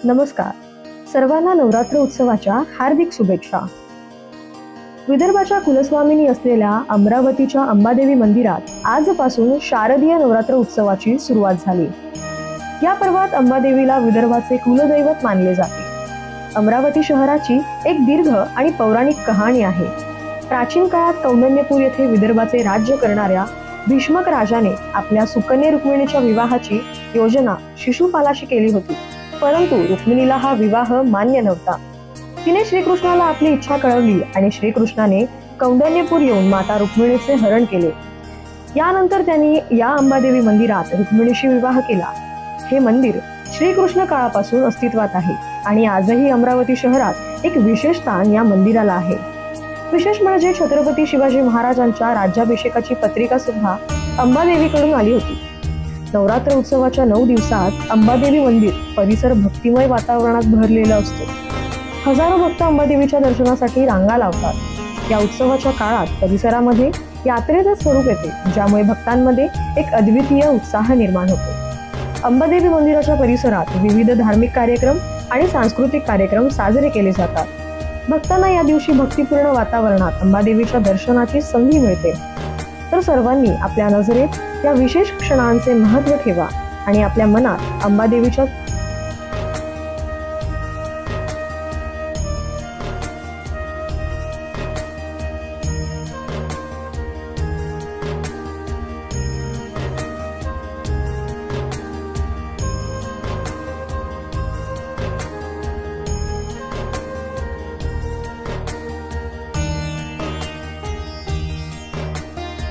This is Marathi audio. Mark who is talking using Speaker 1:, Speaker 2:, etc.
Speaker 1: नमस्कार. सर्वांना नवरात्र उत्सवाच्या हार्दिक शुभेच्छा. विदर्भाच्या कुलस्वामिनी असलेल्या अमरावतीच्या अंबादेवी मंदिरात आजपासून शारदीय नवरात्र उत्सवाची सुरुवात झाली. या पर्वात अंबादेवीला विदर्भाचे कुलदैवत मानले जाते. अमरावती शहराची एक दीर्घ आणि पौराणिक कहाणी आहे. प्राचीन काळात कौंडण्यपूर येथे विदर्भाचे राज्य करणाऱ्या भीष्मक राजाने आपल्या सुकन्या रुक्मिणीच्या विवाहाची योजना शिशुपालाशी केली होती. परंतु रुक्मिणीला हा विवाह मान्य नव्हता. तिने श्रीकृष्णाला आपली इच्छा कळवली आणि श्रीकृष्णाने कौंडण्यपूर येऊन माता रुक्मिणीचे हरण केले. यानंतर त्यांनी या अंबादेवी मंदिरात रुक्मिणीशी विवाह केला. हे मंदिर श्रीकृष्ण काळापासून अस्तित्वात आहे आणि आजही अमरावती शहरात एक विशेष स्थान या मंदिराला आहे. विशेष म्हणजे छत्रपती शिवाजी महाराजांच्या राज्याभिषेकाची पत्रिका सुद्धा अंबादेवीकडून आली होती. नवरात्र उत्सवाच्या 9 दिवसात अंबादेवी मंदिर परिसर भक्तिमय वातावरणात भरलेला असतो. हजारो भक्त अंबादेवीच्या दर्शनासाठी रांगा लावतात. या उत्सवाच्या काळात परिसरामध्ये यात्रेचे स्वरूप येते, ज्यामुळे भक्तांमध्ये एक अद्वितीय उत्साह निर्माण होतो. अंबादेवी मंदिराच्या परिसरात विविध धार्मिक कार्यक्रम आणि सांस्कृतिक कार्यक्रम साजरे केले जातात. भक्तांना या दिवशी भक्तिपूर्ण वातावरणात अंबादेवीच्या दर्शनाची संधी मिळते. तर सर्वांनी आपल्या नजरेत या विशेष क्षणांचे महत्त्व ठेवा आणि आपल्या मनात अंबादेवीच्या